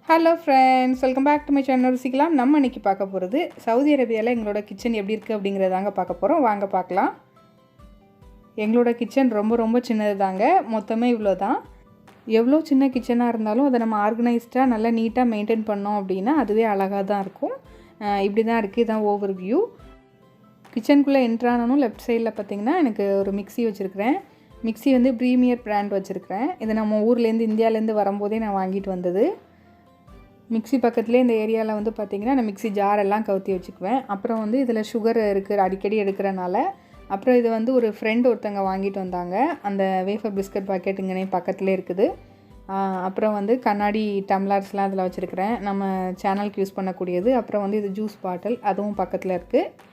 Hello friends, welcome back to my channel ருசிக்கலாம். நம்ம இன்றைக்கி பார்க்க போகிறது சவுதி அரேபியாவில் எங்களோட கிச்சன் எப்படி இருக்குது அப்படிங்கிறதாங்க பார்க்க போகிறோம். வாங்க பார்க்கலாம். எங்களோட கிச்சன் ரொம்ப ரொம்ப சின்னது தாங்க. மொத்தமே இவ்வளோ தான். எவ்வளோ சின்ன கிச்சனாக இருந்தாலும் அதை நம்ம ஆர்கனைஸ்டாக நல்லா நீட்டாக மெயின்டைன் பண்ணோம் அப்படின்னா அதுவே அழகாக தான் இருக்கும். இப்படி தான் இருக்குது. இதுதான் ஓவர் வியூ. கிச்சனுக்குள்ளே என்ட்ரானனும் லெஃப்ட் சைடில் பார்த்திங்கன்னா எனக்கு ஒரு மிக்ஸி வச்சுருக்கிறேன். மிக்ஸி வந்து ப்ரீமியர் பிராண்ட் வச்சுருக்கிறேன். இது நம்ம ஊர்லேருந்து இந்தியாவிலேருந்து வரும்போதே நான் வாங்கிட்டு வந்தது. மிக்ஸி பக்கத்துலேயே இந்த ஏரியாவில் வந்து பார்த்திங்கன்னா நான் மிக்ஸி ஜாரெல்லாம் கவுத்தி வச்சுக்குவேன். அப்புறம் வந்து இதில் சுகர் இருக்குது, அடிக்கடி எடுக்கிறனால. அப்புறம் இது வந்து ஒரு ஃப்ரெண்டு ஒருத்தங்க வாங்கிட்டு வந்தாங்க. அந்த வேஃபர் பிஸ்கட் பாக்கெட்டுங்கனே பக்கத்துலேயே இருக்குது. அப்புறம் வந்து கண்ணாடி டம்ளர்ஸ்லாம் அதில் வச்சுருக்கிறேன், நம்ம சேனலுக்கு யூஸ் பண்ணக்கூடியது. அப்புறம் வந்து இது ஜூஸ் பாட்டில், அதுவும் பக்கத்தில் இருக்குது.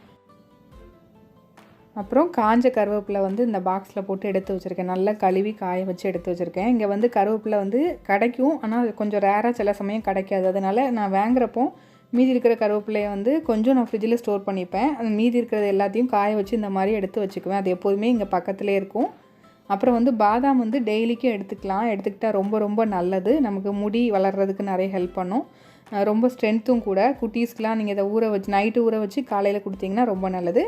அப்புறம் காஞ்ச கருவேப்பிலை வந்து இந்த பாக்ஸில் போட்டு எடுத்து வச்சுருக்கேன். நல்லா கழுவி காய வச்சு எடுத்து வச்சுருக்கேன். இங்கே வந்து கருவேப்பிலை வந்து கிடைக்கும், ஆனால் கொஞ்சம் ரேராக சில சமயம் கிடைக்காது. அதனால் நான் வாங்குறப்போ மீதி இருக்கிற கருவேப்பிலையை வந்து கொஞ்சம் நான் ஃப்ரிட்ஜில் ஸ்டோர் பண்ணிப்பேன். அந்த மீதி இருக்கிறது எல்லாத்தையும் காய வச்சு இந்த மாதிரி எடுத்து வச்சுக்குவேன். அது எப்போதுமே இங்கே பக்கத்துலேயே இருக்கும். அப்புறம் வந்து பாதாம் வந்து டெய்லிக்கும் எடுத்துக்கலாம். எடுத்துக்கிட்டால் ரொம்ப ரொம்ப நல்லது. நமக்கு முடி வளர்கிறதுக்கு நிறைய ஹெல்ப் பண்ணும். ரொம்ப ஸ்ட்ரென்த்தும் கூட. குட்டீஸ்க்கெலாம் நீங்கள் இதை ஊற வச்சு நைட்டு ஊற வச்சு காலையில் கொடுத்தீங்கன்னா ரொம்ப நல்லது.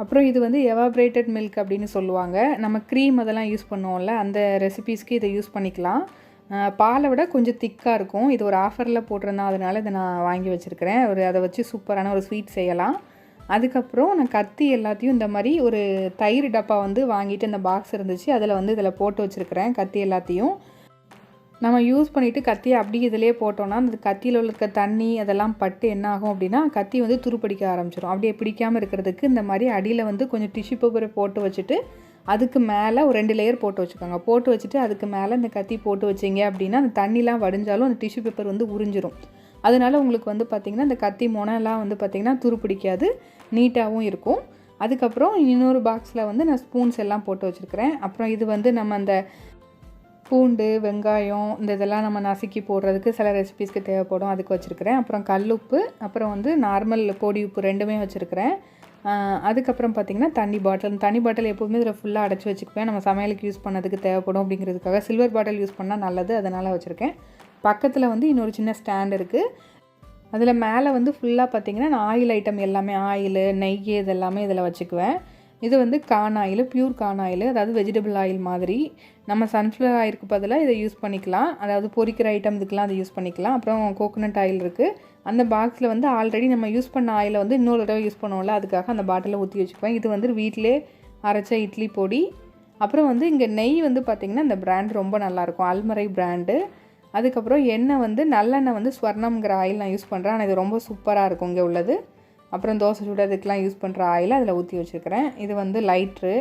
அப்புறம் இது வந்து எவாப்ரேட்டட் மில்க் அப்படின்னு சொல்லுவாங்க. நம்ம க்ரீம் அதெல்லாம் யூஸ் பண்ணுவோம்ல, அந்த ரெசிபீஸ்க்கு இதை யூஸ் பண்ணிக்கலாம். பாலை விட கொஞ்சம் திக்காக இருக்கும். இது ஒரு ஆஃபரில் போட்டிருந்தேன், அதனால் இதை நான் வாங்கி வச்சுருக்கிறேன். அதை வச்சு சூப்பரான ஒரு ஸ்வீட் செய்யலாம். அதுக்கப்புறம் நான் கத்தி எல்லாத்தையும் இந்த மாதிரி ஒரு தயிர் டப்பா வந்து வாங்கிட்டு இந்த பாக்ஸ் இருந்துச்சு, அதில் வந்து இதில் போட்டு வச்சுருக்கிறேன் கத்தி எல்லாத்தையும். நம்ம யூஸ் பண்ணிவிட்டு கத்தியை அப்படியே இதிலே போட்டோன்னா அந்த கத்தியில் இருக்க தண்ணி அதெல்லாம் பட்டு என்ன ஆகும் அப்படின்னா கத்தி வந்து துருப்பிடிக்க ஆரம்பிச்சிடும். அப்படியே பிடிக்காமல் இருக்கிறதுக்கு இந்த மாதிரி அடியில் வந்து கொஞ்சம் டிஷ்யூ பேப்பரை போட்டு வச்சுட்டு அதுக்கு மேலே ஒரு 2 லேயர் போட்டு வச்சுக்கோங்க. போட்டு வச்சுட்டு அதுக்கு மேலே இந்த கத்தி போட்டு வச்சிங்க அப்படின்னா அந்த தண்ணிலாம் வடிஞ்சாலும் அந்த டிஷ்யூ பேப்பர் வந்து உறிஞ்சிரும். அதனால உங்களுக்கு வந்து பார்த்திங்கன்னா இந்த கத்தி மொனைலாம் வந்து பார்த்திங்கன்னா துருப்பிடிக்காது, நீட்டாகவும் இருக்கும். அதுக்கப்புறம் இன்னொரு பாக்ஸில் வந்து நான் ஸ்பூன்ஸ் எல்லாம் போட்டு வச்சுருக்கிறேன். அப்புறம் இது வந்து நம்ம அந்த பூண்டு, வெங்காயம் இந்த இதெல்லாம் நம்ம நசுக்கி போடுறதுக்கு சில ரெசிபீஸ்க்கு தேவைப்படும், அதுக்கு வச்சுருக்கிறேன். அப்புறம் கல்லுப்பு, அப்புறம் வந்து நார்மல் பொடி உப்பு ரெண்டுமே வச்சுருக்கிறேன். அதுக்கப்புறம் பார்த்திங்கன்னா தண்ணி பாட்டில் எப்போதுமே இதில் ஃபுல்லாக அடைச்சி வச்சுக்குவேன். நம்ம சமையலுக்கு யூஸ் பண்ணதுக்கு தேவைப்படும் அப்படிங்கிறதுக்காக. சில்வர் பாட்டில் யூஸ் பண்ணால் நல்லது, அதனால் வச்சுருக்கேன். பக்கத்தில் வந்து இன்னொரு சின்ன ஸ்டாண்ட் இருக்குது. அதில் மேலே வந்து ஃபுல்லாக பார்த்திங்கன்னா நான் ஆயில் ஐட்டம் எல்லாமே, ஆயில், நெய் இதெல்லாமே இதில் வச்சுக்குவேன். இது வந்து corn oil, pure corn oil, அதாவது வெஜிடபிள் ஆயில் மாதிரி. நம்ம சன்ஃப்ளவர் ஆயிலுக்கு பதிலாக இதை யூஸ் பண்ணிக்கலாம். அதாவது பொரிக்கிற ஐட்டம் இதுக்கெலாம் அதை யூஸ் பண்ணிக்கலாம். அப்புறம் கோகோனட் ஆயில் இருக்குது. அந்த பாக்ஸில் வந்து ஆல்ரெடி நம்ம யூஸ் பண்ண ஆயிலை வந்து இன்னொரு தடவை யூஸ் பண்ணுவோம்ல, அதுக்காக அந்த பாட்டிலில் ஊற்றி வச்சுக்குவேன். இது வந்து வீட்டிலே அரைச்ச இட்லி பொடி. அப்புறம் வந்து இங்கே நெய் வந்து பார்த்திங்கன்னா இந்த பிராண்ட் ரொம்ப நல்லாயிருக்கும், அல்மரை பிராண்டு. அதுக்கப்புறம் எண்ணெய் வந்து நல்லெண்ணெய் வந்து ஸ்வர்ணம்ங்கிற ஆயில் நான் யூஸ் பண்ணுறேன், ஆனால் இது ரொம்ப சூப்பராக இருக்கும் இங்கே உள்ளது. அப்புறம் தோசை சுடுறதுக்கெலாம் யூஸ் பண்ணுற ஆயில் அதில் ஊற்றி வச்சுருக்கிறேன். இது வந்து லைட்ரு.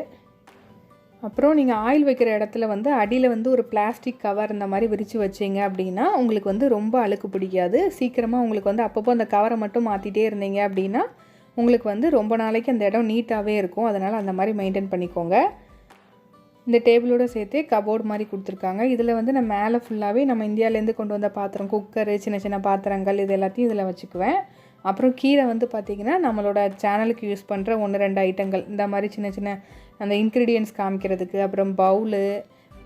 அப்புறம் நீங்கள் ஆயில் வைக்கிற இடத்துல வந்து அடியில் வந்து ஒரு பிளாஸ்டிக் கவர் இந்த மாதிரி விரித்து வச்சிங்க அப்படின்னா உங்களுக்கு வந்து ரொம்ப அழுக்கு பிடிக்காது. சீக்கிரமாக உங்களுக்கு வந்து அப்பப்போ அந்த கவரை மட்டும் மாற்றிட்டே இருந்தீங்க அப்படின்னா உங்களுக்கு வந்து ரொம்ப நாளைக்கு அந்த இடம் நீட்டாகவே இருக்கும். அதனால் அந்த மாதிரி மெயின்டைன் பண்ணிக்கோங்க. இந்த டேபிளோடு சேர்த்து கபோர்டு மாதிரி கொடுத்துருக்காங்க. இதில் வந்து நான் மேலே ஃபுல்லாகவே நம்ம இந்தியாவிலேருந்து கொண்டு வந்த பாத்திரம், குக்கரு, சின்ன சின்ன பாத்திரங்கள் இது எல்லாத்தையும் இதில் வச்சுக்குவேன். அப்புறம் கீழே வந்து பார்த்திங்கன்னா நம்மளோட சேனலுக்கு யூஸ் பண்ணுற 1-2 ஐட்டங்கள் இந்த மாதிரி சின்ன சின்ன அந்த இன்க்ரீடியன்ஸ் காமிக்கிறதுக்கு, அப்புறம் பவுலு,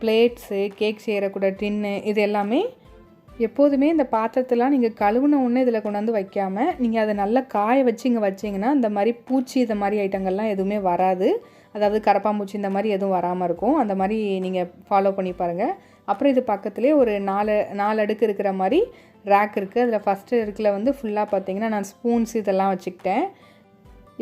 பிளேட்ஸு, கேக் செய்கிறக்கூட டின்னு, இது எல்லாமே எப்போதுமே இந்த பாத்திரத்தெல்லாம் நீங்கள் கழுவுன ஒன்று இதில் கொண்டு வந்து வைக்காமல் நீங்கள் அதை நல்லா காய வச்சு இங்கே வச்சிங்கன்னா இந்த மாதிரி பூச்சி இந்த மாதிரி ஐட்டங்கள்லாம் எதுவுமே வராது. அதாவது கரப்பாம்பூச்சி இந்த மாதிரி எதுவும் வராமல் இருக்கும். அந்த மாதிரி நீங்கள் ஃபாலோ பண்ணி பாருங்கள். அப்புறம் இது பக்கத்துலேயே ஒரு 4 அடுக்கு இருக்கிற மாதிரி ரேக் இருக்குது. அதில் ஃபஸ்ட்டு இருக்குல வந்து ஃபுல்லாக பார்த்திங்கன்னா நான் ஸ்பூன்ஸ் இதெல்லாம் வச்சுக்கிட்டேன்.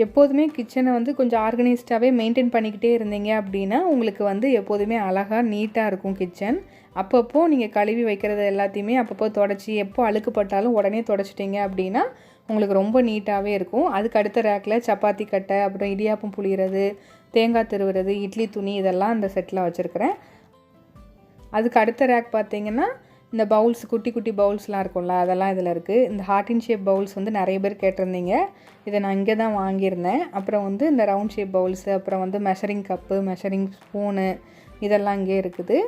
எப்போதுமே கிச்சனை வந்து கொஞ்சம் ஆர்கனைஸ்டாகவே மெயின்டைன் பண்ணிக்கிட்டே இருந்தீங்க அப்படின்னா உங்களுக்கு வந்து எப்போதுமே அழகாக நீட்டாக இருக்கும் கிச்சன். அப்பப்போ நீங்கள் கழுவி வைக்கிறது எல்லாத்தையுமே அப்பப்போ தொடச்சி எப்போ அழுக்குப்பட்டாலும் உடனே தொடச்சிட்டிங்க அப்படின்னா உங்களுக்கு ரொம்ப நீட்டாகவே இருக்கும். அதுக்கு அடுத்த ரேக்கில் சப்பாத்தி கட்டை, அப்புறம் இடியாப்பம் புளிகிறது, தேங்காய் திருவுறது, இட்லி துணி இதெல்லாம் இந்த செட்டில் வச்சுருக்கிறேன். அதுக்கு அடுத்த ரேக் பார்த்திங்கன்னா இந்த பவுல்ஸ், குட்டி குட்டி பவுல்ஸ்லாம் இருக்கும்ல, அதெல்லாம் இதில் இருக்குது. இந்த ஹார்டின் ஷேப் பவுல்ஸ் வந்து நிறைய பேர் கேட்டிருந்தீங்க, இதை நான் இங்கே தான் வாங்கியிருந்தேன். அப்புறம் வந்து இந்த ரவுண்ட் ஷேப் பவுல்ஸு, அப்புறம் வந்து மெஷரிங் கப்பு, மெஷரிங் ஸ்பூனு இதெல்லாம் இங்கே இருக்குது.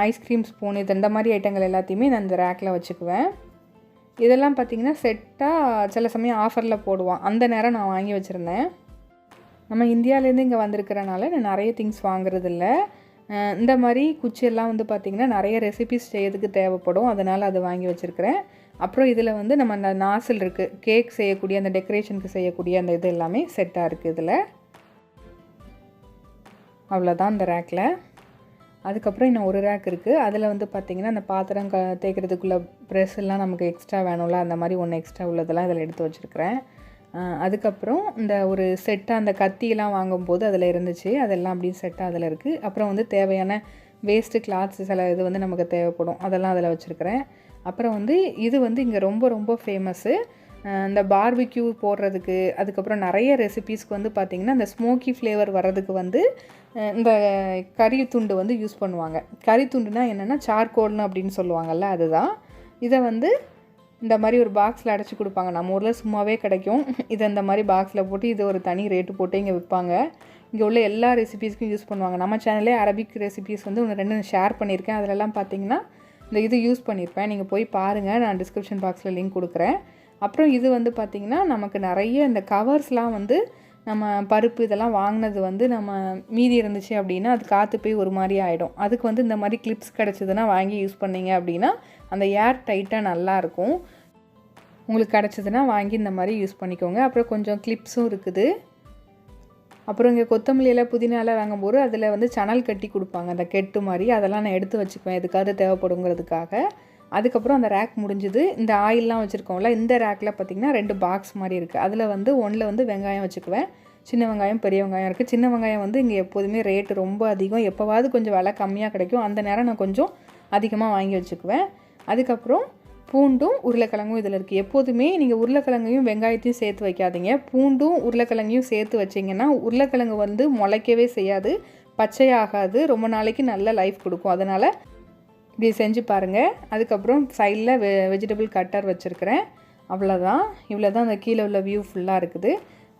ஐஸ்கிரீம் ஸ்பூன், இது இந்த மாதிரி ஐட்டங்கள் எல்லாத்தையுமே நான் இந்த ரேக்கில் வச்சுக்குவேன். இதெல்லாம் பார்த்திங்கன்னா செட்டாக சில சமயம் ஆஃபரில் போடுவான், அந்த நேரம் நான் வாங்கி வச்சுருந்தேன். நம்ம இந்தியாவிலேருந்து இங்கே வந்திருக்கிறனால நான் நிறைய திங்ஸ் வாங்குறதில்ல. இந்த மாதிரி குச்சியெல்லாம் வந்து பார்த்திங்கன்னா நிறைய ரெசிபிஸ் செய்யறதுக்கு தேவைப்படும், அதனால் அதை வாங்கி வச்சுருக்கிறேன். அப்புறம் இதில் வந்து நம்ம அந்த நாசில் இருக்குது, கேக் செய்யக்கூடிய அந்த டெக்கரேஷனுக்கு செய்யக்கூடிய அந்த இது எல்லாமே செட்டாக இருக்குது இதில். அவ்வளோதான் இந்த ரேக்கில். அதுக்கப்புறம் இன்னும் ஒரு ரேக் இருக்குது, அதில் வந்து பார்த்திங்கன்னா அந்த பாத்திரம் தேய்க்கிறதுக்குள்ள ப்ரெஸ் எல்லாம் நமக்கு எக்ஸ்ட்ரா வேணும்ல, அந்த மாதிரி ஒன்று எக்ஸ்ட்ரா உள்ளதெல்லாம் இதில் எடுத்து வச்சுருக்கிறேன். அதுக்கப்புறம் இந்த ஒரு செட்டாக அந்த கத்தியெல்லாம் வாங்கும்போது அதில் இருந்துச்சு, அதெல்லாம் அப்படியே செட்டாக அதில் இருக்குது. அப்புறம் வந்து தேவையான வேஸ்ட்டு கிளாத்ஸ் சில இது வந்து நமக்கு தேவைப்படும், அதெல்லாம் அதில் வச்சுருக்கிறேன். அப்புறம் வந்து இது வந்து இங்கே ரொம்ப ரொம்ப ஃபேமஸ்ஸு, இந்த பார்பிக்யூ போடுறதுக்கு, அதுக்கப்புறம் நிறைய ரெசிபீஸ்க்கு வந்து பார்த்திங்கன்னா இந்த ஸ்மோக்கி ஃப்ளேவர் வர்றதுக்கு வந்து இந்த கறி துண்டு வந்து யூஸ் பண்ணுவாங்க. கறி துண்டுனா என்னென்னா சார்கோல்னு அப்படின்னு சொல்லுவாங்கள்ல, அதுதான். இதை வந்து இந்த மாதிரி ஒரு பாக்ஸில் அடைச்சி கொடுப்பாங்க, நம்ம ஊரில் சும்மாவே கிடைக்கும். இதை இந்த மாதிரி பாக்ஸில் போட்டு இது ஒரு தனி ரேட்டு போட்டு இங்கே விற்பாங்க. இங்கே உள்ள எல்லா ரெசிபீஸ்க்கும் யூஸ் பண்ணுவாங்க. நம்ம சேனல்லே அரபிக் ரெசிபீஸ் வந்து 1-2 ஷேர் பண்ணியிருக்கேன், அதிலெல்லாம் பார்த்திங்கன்னா இந்த இது யூஸ் பண்ணியிருப்பேன். நீங்கள் போய் பாருங்கள், நான் டிஸ்கிரிப்ஷன் பாக்ஸில் லிங்க் கொடுக்குறேன். அப்புறம் இது வந்து பார்த்திங்கன்னா நமக்கு நிறைய இந்த கவர்ஸ்லாம் வந்து நம்ம பருப்பு இதெல்லாம் வாங்கினது வந்து நம்ம மீதி இருந்துச்சு அப்படின்னா அது காற்று போய் ஒரு மாதிரி ஆகிடும். அதுக்கு வந்து இந்த மாதிரி கிளிப்ஸ் கிடச்சிதுன்னா வாங்கி யூஸ் பண்ணிங்க அப்படின்னா அந்த ஏர் டைட்டாக நல்லாயிருக்கும். உங்களுக்கு கிடச்சிதுன்னா வாங்கி இந்த மாதிரி யூஸ் பண்ணிக்கோங்க. அப்புறம் கொஞ்சம் கிளிப்ஸும் இருக்குது. அப்புறம் இங்கே கொத்தமல்லியில் புதினாலாம் வாங்கும்போது அதில் வந்து சணல் கட்டி கொடுப்பாங்க, அந்த கெட்டு மாதிரி, அதெல்லாம் நான் எடுத்து வச்சுக்குவேன் எதுக்காவது தேவைப்படுங்கிறதுக்காக. அதுக்கப்புறம் அந்த ரேக் முடிஞ்சுது. இந்த ஆயிலெலாம் வச்சுருக்கோம்ல, இந்த ரேக்கில் பார்த்திங்கன்னா 2 பாக்ஸ் மாதிரி இருக்குது. அதில் வந்து ஒன்றில் வந்து வெங்காயம் வச்சுக்குவேன், சின்ன வெங்காயம் பெரிய வெங்காயம் இருக்குது. சின்ன வெங்காயம் வந்து இங்கே எப்போதுமே ரேட்டு ரொம்ப அதிகம், எப்போவாவது கொஞ்சம் விலை கம்மியாக கிடைக்கும், அந்த நேரம் நான் கொஞ்சம் அதிகமாக வாங்கி வச்சுக்குவேன். அதுக்கப்புறம் பூண்டும் உருளைக்கிழங்கும் இதில் இருக்குது. எப்போதுமே நீங்கள் உருளைக்கிழங்கையும் வெங்காயத்தையும் சேர்த்து வைக்காதீங்க, பூண்டும் உருளைக்கிழங்கையும் சேர்த்து வச்சிங்கன்னா உருளைக்கிழங்கு வந்து முளைக்கவே செய்யாது, பச்சையாகாது, ரொம்ப நாளைக்கு நல்ல லைஃப் கொடுக்கும். அதனால் இப்படி செஞ்சு பாருங்கள். அதுக்கப்புறம் சைடில் வெஜிடபிள் கட்டர் வச்சுருக்கிறேன். அவ்வளோதான், இவ்வளோ தான் அந்த கீழே உள்ள வியூ ஃபுல்லாக இருக்குது.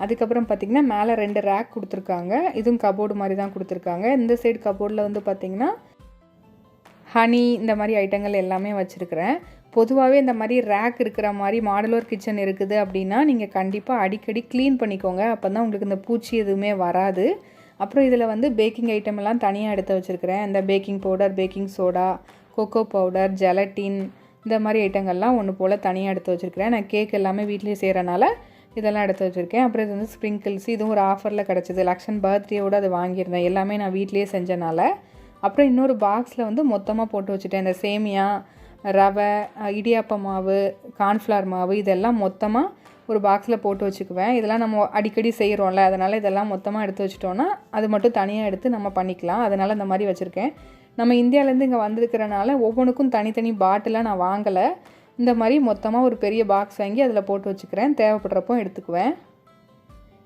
அதுக்கப்புறம் பார்த்திங்கன்னா மேலே 2 ரேக் கொடுத்துருக்காங்க, இதுவும் கபோர்டு மாதிரி தான் கொடுத்துருக்காங்க. இந்த சைடு கபோர்டில் வந்து பார்த்திங்கன்னா ஹனி இந்த மாதிரி ஐட்டங்கள் எல்லாமே வச்சுருக்கிறேன். பொதுவாகவே இந்த மாதிரி ரேக் இருக்கிற மாதிரி மாடுலர் கிச்சன் இருக்குது அப்படின்னா நீங்கள் கண்டிப்பாக அடிக்கடி க்ளீன் பண்ணிக்கோங்க, அப்போ தான் உங்களுக்கு இந்த பூச்சி எதுவுமே வராது. அப்புறம் இதில் வந்து பேக்கிங் ஐட்டம் எல்லாம் தனியாக எடுத்து வச்சுருக்கிறேன். இந்த baking powder, baking soda, cocoa powder, gelatin இந்த மாதிரி ஐட்டங்கள்லாம் ஒன்று போல் தனியாக எடுத்து வச்சுருக்கிறேன். நான் கேக் எல்லாமே வீட்லேயே செய்கிறனால இதெல்லாம் எடுத்து வச்சுருக்கேன். அப்புறம் இது வந்து ஸ்ப்ரிங்கிள்ஸ், இதுவும் ஒரு ஆஃபரில் கிடச்சிது, லக்ஷன் பர்த்டேயோடு அது வாங்கியிருந்தேன், எல்லாமே நான் வீட்லேயே செஞ்சனால. அப்புறம் இன்னொரு பாக்ஸில் வந்து மொத்தமாக போட்டு வச்சுட்டேன், இந்த சேமியா, ரவை, இடியாப்ப மாவு, கார்ன்ஃப்ளவர் மாவு, இதெல்லாம் மொத்தமாக ஒரு பாக்ஸில் போட்டு வச்சுக்குவேன். இதெல்லாம் நம்ம அடிக்கடி செய்கிறோம்ல, அதனால் இதெல்லாம் மொத்தமாக எடுத்து வச்சிட்டோன்னா அது மட்டும் தனியாக எடுத்து நம்ம பண்ணிக்கலாம், அதனால் இந்த மாதிரி வச்சுருக்கேன். நம்ம இந்தியாவிலேருந்து இங்கே வந்திருக்கிறனால ஒவ்வொன்றுக்கும் தனித்தனி பாட்டிலாக நான் வாங்கலை, இந்த மாதிரி மொத்தமாக ஒரு பெரிய பாக்ஸ் வாங்கி அதில் போட்டு வச்சுக்கிறேன், தேவைப்படுறப்போ எடுத்துக்குவேன்.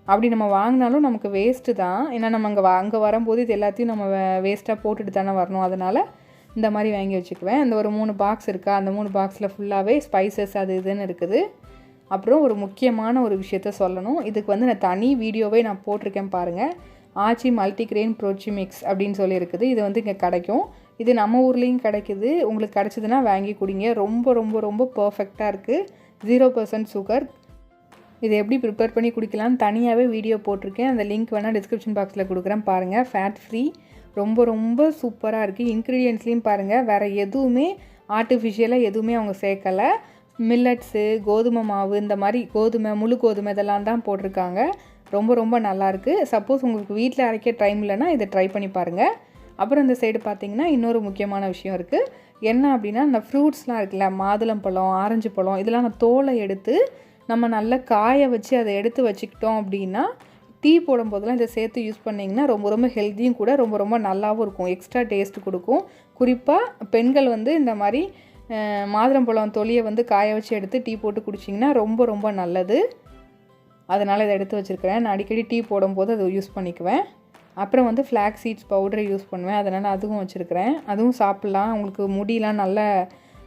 அப்படி நம்ம வாங்கினாலும் நமக்கு வேஸ்ட்டு தான், ஏன்னா நம்ம அங்கே வரும்போது இது எல்லாத்தையும் நம்ம வேஸ்ட்டாக போட்டுட்டு தானே வரணும், அதனால் இந்த மாதிரி வாங்கி வச்சுக்குவேன். இந்த ஒரு 3 பாக்ஸ் இருக்கா, அந்த 3 பாக்ஸில் ஃபுல்லாகவே ஸ்பைசஸ் அது இதுன்னு இருக்குது. அப்புறம் ஒரு முக்கியமான ஒரு விஷயத்த சொல்லணும், இதுக்கு வந்து நான் தனி வீடியோவே நான் போட்டிருக்கேன் பாருங்கள், ஆச்சி மல்டிக்ரெயின் ப்ரோச்சி மிக்ஸ் அப்படின்னு சொல்லி இருக்குது. இது வந்து இங்கே கிடைக்கும், இது நம்ம ஊர்லேயும் கிடைக்குது. உங்களுக்கு கிடச்சிதுன்னா வாங்கி குடிங்க, ரொம்ப ரொம்ப ரொம்ப பர்ஃபெக்டாக இருக்குது, 0% சுகர். இது எப்படி ப்ரிப்பேர் பண்ணி குடிக்கலாம்னு தனியாகவே வீடியோ போட்டிருக்கேன், அந்த லிங்க் வேணால் டிஸ்கிரிப்ஷன் பாக்ஸில் கொடுக்குறேன் பாருங்கள். ஃபேட் ஃப்ரீ, ரொம்ப ரொம்ப சூப்பராக இருக்குது. இன்க்ரீடியன்ட்ஸ்லேயும் பாருங்கள், வேறு எதுவுமே ஆர்டிஃபிஷியலாக எதுவுமே அவங்க சேர்க்கலை. மில்லட்ஸு, கோதுமை மாவு, இந்த மாதிரி கோதுமை, முழு கோதுமை இதெல்லாம் தான் போட்டிருக்காங்க. ரொம்ப ரொம்ப நல்லாயிருக்கு. சப்போஸ் உங்களுக்கு வீட்டில் அரைக்க டைம் இல்லைன்னா இதை ட்ரை பண்ணி பாருங்கள். அப்புறம் இந்த சைடு பார்த்திங்கன்னா இன்னொரு முக்கியமான விஷயம் இருக்குது, என்ன அப்படின்னா இந்த ஃப்ரூட்ஸ்லாம் இருக்குல்ல, மாதுளம்பழம், ஆரஞ்சு பழம், இதெல்லாம் நான் தோலை எடுத்து நம்ம நல்லா காய வச்சு அதை எடுத்து வச்சுக்கிட்டோம் அப்படின்னா டீ போடும்போதெல்லாம் இதை சேர்த்து யூஸ் பண்ணிங்கன்னா ரொம்ப ரொம்ப ஹெல்த்தியும் கூட, ரொம்ப ரொம்ப நல்லாவும் இருக்கும், எக்ஸ்ட்ரா டேஸ்ட்டு கொடுக்கும். குறிப்பாக பெண்கள் வந்து இந்த மாதிரி மாதுளம்பழம் தொலியை வந்து காய வச்சு எடுத்து டீ போட்டு குடிச்சிங்கன்னா ரொம்ப ரொம்ப நல்லது. அதனால் இதை எடுத்து வச்சுருக்கிறேன், நான் அடிக்கடி டீ போடும்போது அதை யூஸ் பண்ணிக்குவேன். அப்புறம் வந்து ஃப்ளாக் சீட்ஸ் பவுடரை யூஸ் பண்ணுவேன், அதனால் அதுவும் வச்சுருக்கிறேன், அதுவும் சாப்பிட்லாம். உங்களுக்கு முடியெலாம் நல்ல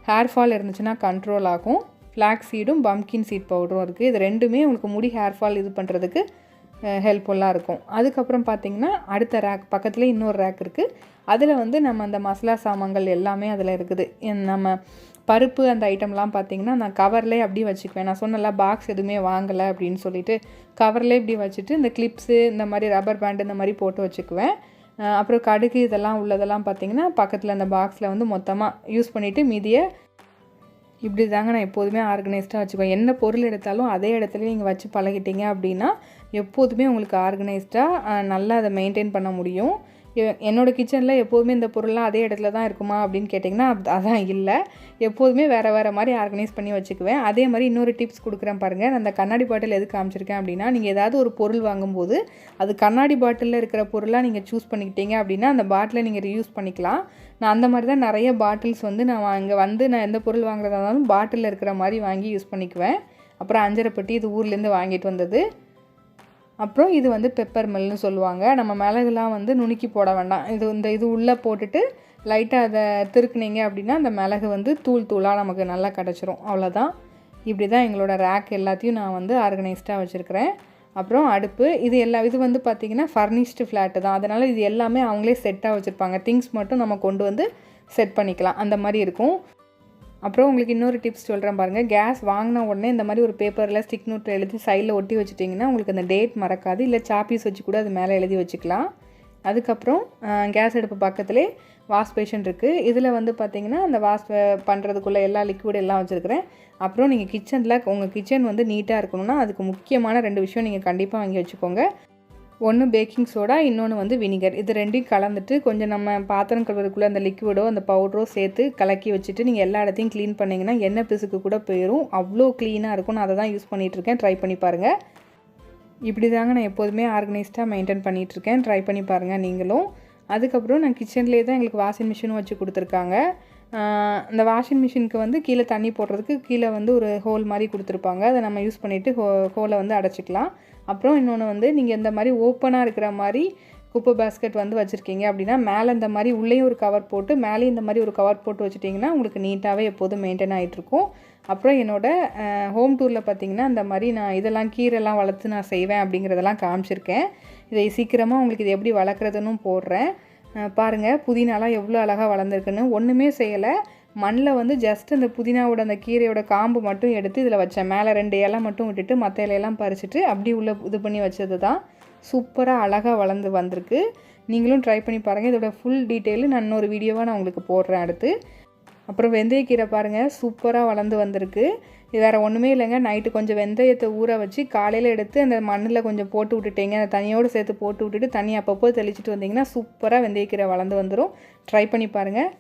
ஹேர் ஃபால் இருந்துச்சுன்னா கண்ட்ரோல் ஆகும். ஃப்ளாக் சீடும் பம்கின் சீட் பவுடரும் இருக்குது, இது ரெண்டுமே உங்களுக்கு முடி ஹேர் ஃபால் இது பண்ணுறதுக்கு ஹெல்ப்ஃபுல்லாக இருக்கும். அதுக்கப்புறம் பார்த்திங்கன்னா அடுத்த ரேக் பக்கத்துலேயே இன்னொரு ரேக் இருக்குது, அதில் வந்து நம்ம அந்த மசாலா சாமான்கள் எல்லாமே அதில் இருக்குது. நம்ம பருப்பு அந்த ஐட்டம்லாம் பார்த்திங்கன்னா நான் கவர்லேயே அப்படியே வச்சுக்குவேன். நான் சொன்னல பாக்ஸ் எதுவுமே வாங்கலை அப்படின்னு சொல்லிட்டு கவர்லேயே இப்படி வச்சுட்டு இந்த கிளிப்ஸு, இந்த மாதிரி ரப்பர் பேண்டு இந்த மாதிரி போட்டு வச்சுக்குவேன். அப்புறம் கடுகு இதெல்லாம் உள்ளதெல்லாம் பார்த்திங்கன்னா பக்கத்தில் அந்த பாக்ஸில் வந்து மொத்தமாக யூஸ் பண்ணிவிட்டு மீதியை இப்படி தாங்க நான் எப்போதுமே ஆர்கனைஸ்டாக வச்சுக்குவேன். என்ன பொருள் எடுத்தாலும் அதே இடத்துல நீங்கள் வச்சு பழகிட்டீங்க அப்படின்னா எப்போதுமே உங்களுக்கு ஆர்கனைஸ்டாக நல்லா அதை மெயின்டைன் பண்ண முடியும். என்னோடய கிச்சனில் எப்போதுமே இந்த பொருள்லாம் அதே இடத்துல தான் இருக்குமா அப்படின்னு கேட்டிங்கன்னா அதான் இல்லை. எப்போதுமே வேறு மாதிரி ஆர்கனைஸ் பண்ணி வச்சுக்குவேன். அதே மாதிரி இன்னொரு டிப்ஸ் கொடுக்குறேன் பாருங்கள். நான் அந்த கண்ணாடி பாட்டில் எது காமிச்சிருக்கேன் அப்படின்னா, நீங்கள் ஏதாவது ஒரு பொருள் வாங்கும்போது அது கண்ணாடி பாட்டிலில் இருக்கிற பொருளாக நீங்கள் சூஸ் பண்ணிக்கிட்டீங்க அப்படின்னா அந்த பாட்டிலை நீங்கள் ரீயூஸ் பண்ணிக்கலாம். நான் அந்த மாதிரி தான் நிறைய பாட்டில்ஸ் வந்து நான் இங்கே வந்து நான் எந்த பொருள் வாங்குறதா இருந்தாலும் பாட்டிலில் இருக்கிற மாதிரி வாங்கி யூஸ் பண்ணிக்குவேன். அப்புறம் அஞ்சரைப்பட்டி இது ஊர்லேருந்து வாங்கிட்டு வந்தது. அப்புறம் இது வந்து பெப்பர் மில்னு சொல்லுவாங்க. நம்ம மிளகுலாம் வந்து நுணுக்கி போட வேண்டாம். இது உள்ளே போட்டுட்டு லைட்டாக அதை திருக்குனீங்க அப்படின்னா அந்த மிளகு வந்து தூளாக நமக்கு நல்லா கிடச்சிரும். அவ்வளோதான். இப்படி தான் எங்களோட ரேக் எல்லாத்தையும் நான் வந்து ஆர்கனைஸ்டாக வச்சுருக்கிறேன். அப்புறம் அடுப்பு இது வந்து பார்த்திங்கன்னா ஃபர்னிஷ்டு ஃப்ளாட்டு தான். அதனால் இது எல்லாமே அவங்களே செட்டாக வச்சுருப்பாங்க. திங்ஸ் மட்டும் நம்ம கொண்டு வந்து செட் பண்ணிக்கலாம். அந்த மாதிரி இருக்கும். அப்புறம் உங்களுக்கு இன்னொரு டிப்ஸ் சொல்கிறேன் பாருங்கள். கேஸ் வாங்கின உடனே இந்த மாதிரி ஒரு பேப்பரில் ஸ்டிக் நோட்டில் எழுதி சைடில் ஒட்டி வச்சுட்டிங்கன்னா உங்களுக்கு அந்த டேட் மறக்காது. இல்லை சாப்பீஸ் வச்சு கூட அது மேலே எழுதி வச்சுக்கலாம். அதுக்கப்புறம் கேஸ் அடுப்பு பக்கத்துலேயே வாஷ் பேஷன் இருக்குது. இதில் வந்து பார்த்திங்கன்னா அந்த வாஷ் பண்ணுறதுக்குள்ளே எல்லா லிக்விட் எல்லாம் வச்சுருக்கிறேன். அப்புறம் நீங்கள் கிச்சனில் உங்கள் கிச்சன் வந்து நீட்டாக இருக்கணும்னா அதுக்கு முக்கியமான 2 விஷயம் நீங்கள் கண்டிப்பாக வாங்கி வச்சுக்கோங்க. ஒன்று பேக்கிங் சோடா, இன்னொன்று வந்து வினிகர். இது ரெண்டையும் கலந்துட்டு கொஞ்சம் நம்ம பாத்திரம் கழுவுறதுக்குள்ளே அந்த லிக்விடோ அந்த பவுடரோ சேர்த்து கலக்கி வச்சுட்டு நீங்கள் எல்லா இடத்தையும் க்ளீன் பண்ணிங்கன்னா எண்ணெய் பிசுக்கு கூட போயிடும். அவ்வளோ க்ளீனாக இருக்கும். நான் அதை தான் யூஸ் பண்ணிகிட்ருக்கேன். ட்ரை பண்ணி பாருங்கள். இப்படி தாங்க நான் எப்போதுமே ஆர்கனைஸ்டாக மெயின்டைன் பண்ணிகிட்ருக்கேன். ட்ரை பண்ணி பாருங்கள் நீங்களும். அதுக்கப்புறம் நான் கிச்சன்லேயே தான் எங்களுக்கு வாஷிங் மிஷினும் வச்சு கொடுத்துருக்காங்க. அந்த வாஷிங் மிஷினுக்கு வந்து கீழே தண்ணி போடுறதுக்கு கீழே வந்து ஒரு ஹோல் மாதிரி கொடுத்துருப்பாங்க. அதை நம்ம யூஸ் பண்ணிவிட்டு ஹோலை வந்து அடைச்சிக்கலாம். அப்புறம் இன்னொன்று வந்து நீங்கள் இந்த மாதிரி ஓப்பனாக இருக்கிற மாதிரி குப்பை பேஸ்கெட் வந்து வச்சுருக்கீங்க அப்படின்னா மேலே இந்த மாதிரி உள்ளேயும் ஒரு கவர் போட்டு மேலேயும் இந்த மாதிரி ஒரு கவர் போட்டு வச்சுட்டிங்கன்னா உங்களுக்கு நீட்டாகவே எப்போதும் மெயின்டைன் ஆகிட்ருக்கும். அப்புறம் என்னோடய ஹோம் டூரில் பார்த்திங்கன்னா இந்த மாதிரி நான் இதெல்லாம் கீரைலாம் வளர்த்து நான் செய்வேன் அப்படிங்கிறதெல்லாம் காமிச்சிருக்கேன். இதை சீக்கிரமாக உங்களுக்கு இது எப்படி வளர்க்குறதுன்னு போடுறேன். பாருங்கள் புதினாலாம் எவ்வளோ அழகாக வளர்ந்துருக்குன்னு. ஒன்றுமே செய்யலை. மண்ணில் வந்து ஜஸ்ட் அந்த புதினாவோட அந்த கீரையோட காம்பு மட்டும் எடுத்து இதில் வச்சேன். மேலே 2 இலை மட்டும் விட்டுட்டு மற்ற இலையெல்லாம் பறிச்சுட்டு அப்படி உள்ள இது பண்ணி வச்சது தான். சூப்பராக அழகாக வளர்ந்து வந்திருக்கு. நீங்களும் ட்ரை பண்ணி பாருங்கள். இதோட ஃபுல் டீட்டெயிலு நான் இன்னொரு வீடியோவாக நான் உங்களுக்கு போடுறேன் அடுத்து. அப்புறம் வெந்தயக்கீரை பாருங்கள் சூப்பராக வளர்ந்து வந்திருக்கு. இது வேறு ஒன்றுமே இல்லைங்க. நைட்டு கொஞ்சம் வெந்தயத்தை ஊற வச்சு காலையில் எடுத்து அந்த மண்ணில் கொஞ்சம் போட்டு விட்டுட்டீங்க. அந்த தண்ணியோடு சேர்த்து போட்டு விட்டுட்டு தண்ணி அப்பப்போ தெளிச்சிட்டு வந்தீங்கன்னா சூப்பராக வெந்தயக்கீரை வளர்ந்து வந்துடும். ட்ரை பண்ணி பாருங்கள்.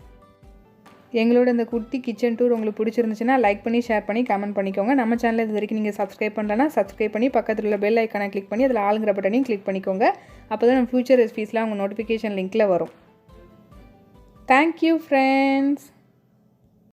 எங்களோட இந்த குட்டி கிச்சன் டூர் உங்களுக்கு பிடிச்சிருந்துச்சுன்னா லைக் பண்ணி ஷேர் பண்ணி கமெண்ட் பண்ணிக்கோங்க. நம்ம சேனலில் இது வரைக்கும் நீங்கள் சப்ஸ்கிரைப் பண்ணலன்னா சப்ஸ்கிரைப் பண்ணி பக்கத்தில் உள்ள பெல் ஐக்கானை கிளிக் பண்ணி அதில் ஆளுங்கிற பட்டனையும் கிளிக் பண்ணிக்கோங்க. அப்போ தான் நம்ம ஃபியூச்சர் ரெசிபீஸ்லாம் உங்கள் நோட்டிஃபிகேஷன் லிங்க்கில் வரும். Thank you friends.